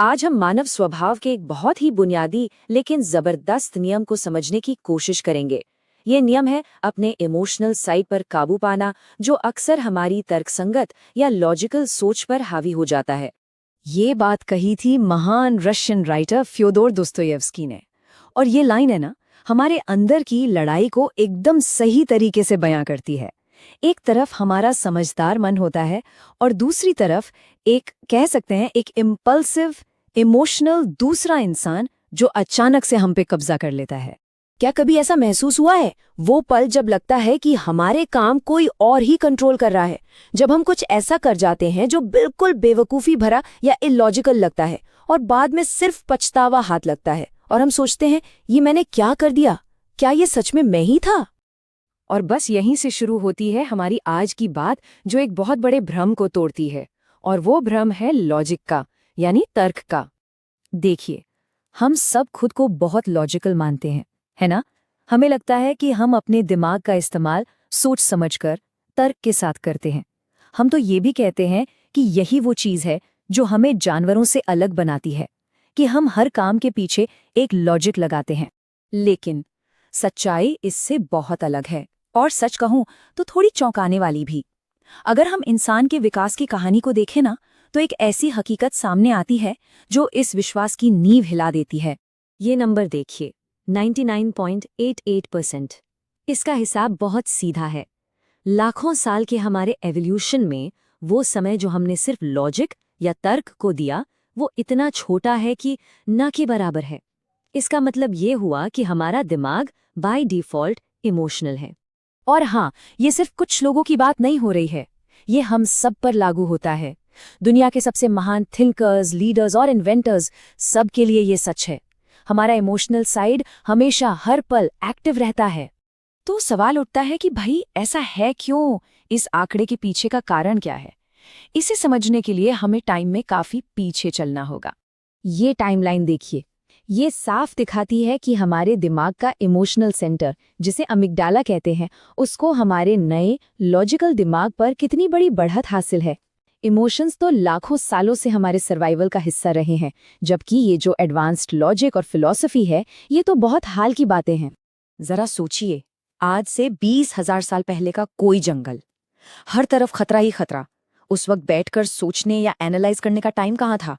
आज हम मानव स्वभाव के एक बहुत ही बुनियादी लेकिन जबरदस्त नियम को समझने की कोशिश करेंगे। ये नियम है अपने इमोशनल साइड पर काबू पाना, जो अक्सर हमारी तर्कसंगत या लॉजिकल सोच पर हावी हो जाता है। ये बात कही थी महान रशियन राइटर फ्योदोर दोस्तोयेव्स्की ने। और ये लाइन है ना, हमारे अंदर की लड़ाई को एकदम सही तरीके से बयां करती है। एक तरफ हमारा समझदार मन होता है और दूसरी तरफ एक कह सकते हैं एक इम्पल्सिव इमोशनल दूसरा इंसान जो अचानक से हम पे कब्जा कर लेता है। क्या कभी ऐसा महसूस हुआ है, वो पल जब लगता है कि हमारे काम कोई और ही कंट्रोल कर रहा है, जब हम कुछ ऐसा कर जाते हैं जो बिल्कुल बेवकूफ़ी भरा या इलॉजिकल लगता है और बाद में सिर्फ पछतावा हाथ लगता है और हम सोचते हैं ये मैंने क्या कर दिया, क्या ये सच में मैं ही था? और बस यहीं से शुरू होती है हमारी आज की बात, जो एक बहुत बड़े भ्रम को तोड़ती है। और वो भ्रम है लॉजिक का, यानी तर्क का। देखिए, हम सब खुद को बहुत लॉजिकल मानते हैं, है ना? हमें लगता है कि हम अपने दिमाग का इस्तेमाल सोच समझकर तर्क के साथ करते हैं। हम तो ये भी कहते हैं कि यही वो चीज़ है जो हमें जानवरों से अलग बनाती है, कि हम हर काम के पीछे एक लॉजिक लगाते हैं। लेकिन सच्चाई इससे बहुत अलग है, और सच कहूं तो थोड़ी चौंकाने वाली भी। अगर हम इंसान के विकास की कहानी को देखें ना, तो एक ऐसी हकीकत सामने आती है जो इस विश्वास की नींव हिला देती है। ये नंबर देखिए, 99.88%। इसका हिसाब बहुत सीधा है। लाखों साल के हमारे एवोल्यूशन में वो समय जो हमने सिर्फ लॉजिक या तर्क को दिया, वो इतना छोटा है कि न के बराबर है। इसका मतलब ये हुआ कि हमारा दिमाग बाय डिफ़ॉल्ट इमोशनल है। और हाँ, ये सिर्फ कुछ लोगों की बात नहीं हो रही है, ये हम सब पर लागू होता है। दुनिया के सबसे महान थिंकर्स, लीडर्स और इन्वेंटर्स, सब के लिए ये सच है। हमारा इमोशनल साइड हमेशा हर पल एक्टिव रहता है। तो सवाल उठता है कि भाई ऐसा है क्यों? इस आंकड़े के पीछे का कारण क्या है? इसे समझने के लिए हमें टाइम में काफी पीछे चलना होगा। ये टाइमलाइन देखिए, ये साफ दिखाती है कि हमारे दिमाग का इमोशनल सेंटर, जिसे अमिगडाला कहते हैं, उसको हमारे नए लॉजिकल दिमाग पर कितनी बड़ी बढ़त हासिल है। इमोशंस तो लाखों सालों से हमारे सर्वाइवल का हिस्सा रहे हैं, जबकि ये जो एडवांस्ड लॉजिक और फिलॉसफी है, ये तो बहुत हाल की बातें हैं। जरा सोचिए, आज से 20,000 साल पहले का कोई जंगल, हर तरफ खतरा ही खतरा। उस वक्त बैठकर सोचने या एनालाइज करने का टाइम कहाँ था?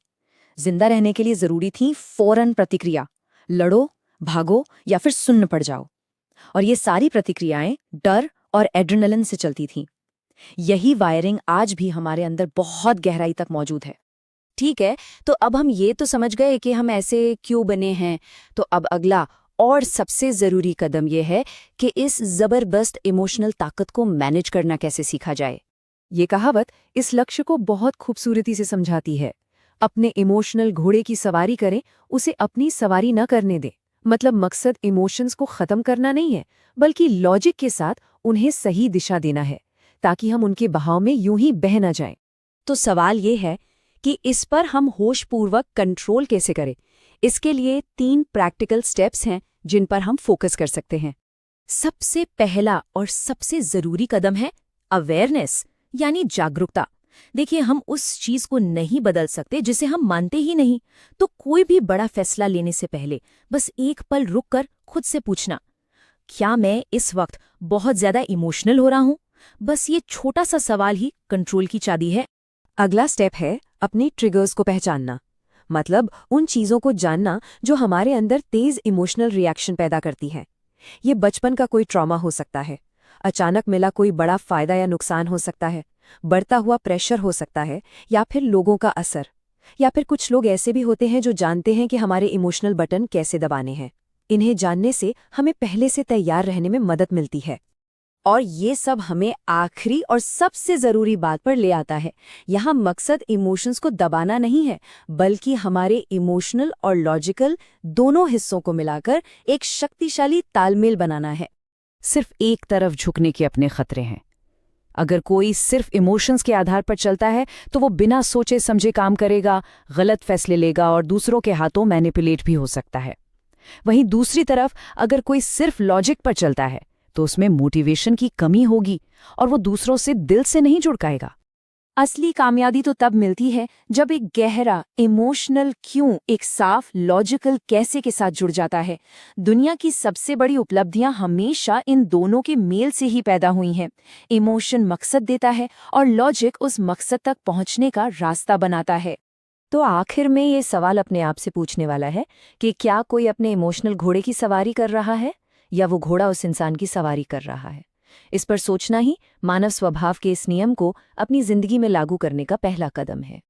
जिंदा रहने के लिए जरूरी थी फौरन प्रतिक्रिया, लड़ो, भागो या फिर सुन्न पड़ जाओ। और ये सारी प्रतिक्रियाएं डर और एड्रेनलिन से चलती थीं। यही वायरिंग आज भी हमारे अंदर बहुत गहराई तक मौजूद है। ठीक है, तो अब हम ये तो समझ गए कि हम ऐसे क्यों बने हैं। तो अब अगला और सबसे जरूरी कदम यह है कि इस जबरदस्त इमोशनल ताकत को मैनेज करना कैसे सीखा जाए। ये कहावत इस लक्ष्य को बहुत खूबसूरती से समझाती है। अपने इमोशनल घोड़े की सवारी करें, उसे अपनी सवारी न करने दें। मतलब मकसद इमोशंस को खत्म करना नहीं है, बल्कि लॉजिक के साथ उन्हें सही दिशा देना है, ताकि हम उनके बहाव में यूं ही बह न जाएं। तो सवाल ये है कि इस पर हम होशपूर्वक कंट्रोल कैसे करें। इसके लिए 3 प्रैक्टिकल स्टेप्स हैं जिन पर हम फोकस कर सकते हैं। सबसे पहला और सबसे जरूरी कदम है अवेयरनेस, यानी जागरूकता। देखिए, हम उस चीज को नहीं बदल सकते जिसे हम मानते ही नहीं। तो कोई भी बड़ा फैसला लेने से पहले बस एक पल रुककर खुद से पूछना, क्या मैं इस वक्त बहुत ज्यादा इमोशनल हो रहा हूं? बस ये छोटा सा सवाल ही कंट्रोल की चाबी है। अगला स्टेप है अपने ट्रिगर्स को पहचानना। मतलब उन चीजों को जानना जो हमारे अंदर तेज इमोशनल रिएक्शन पैदा करती हैं। ये बचपन का कोई ट्रॉमा हो सकता है, अचानक मिला कोई बड़ा फायदा या नुकसान हो सकता है, बढ़ता हुआ प्रेशर हो सकता है, या फिर लोगों का असर। या फिर कुछ लोग ऐसे भी होते हैं जो जानते हैं कि हमारे इमोशनल बटन कैसे दबाने हैं। इन्हें जानने से हमें पहले से तैयार रहने में मदद मिलती है। और ये सब हमें आखिरी और सबसे जरूरी बात पर ले आता है। यहाँ मकसद इमोशंस को दबाना नहीं है, बल्कि हमारे इमोशनल और लॉजिकल दोनों हिस्सों को मिलाकर एक शक्तिशाली तालमेल बनाना है। सिर्फ एक तरफ झुकने के अपने खतरे हैं। अगर कोई सिर्फ इमोशंस के आधार पर चलता है तो वो बिना सोचे समझे काम करेगा, गलत फैसले लेगा और दूसरों के हाथों मैनिपुलेट भी हो सकता है। वहीं दूसरी तरफ अगर कोई सिर्फ लॉजिक पर चलता है तो उसमें मोटिवेशन की कमी होगी और वो दूसरों से दिल से नहीं जुड़ पाएगा। असली कामयाबी तो तब मिलती है जब एक गहरा इमोशनल क्यों एक साफ लॉजिकल कैसे के साथ जुड़ जाता है। दुनिया की सबसे बड़ी उपलब्धियां हमेशा इन दोनों के मेल से ही पैदा हुई हैं। इमोशन मकसद देता है और लॉजिक उस मकसद तक पहुंचने का रास्ता बनाता है। तो आखिर में ये सवाल अपने आप से पूछने वाला है कि क्या कोई अपने इमोशनल घोड़े की सवारी कर रहा है या वो घोड़ा उस इंसान की सवारी कर रहा है। इस पर सोचना ही मानव स्वभाव के इस नियम को अपनी जिंदगी में लागू करने का पहला कदम है।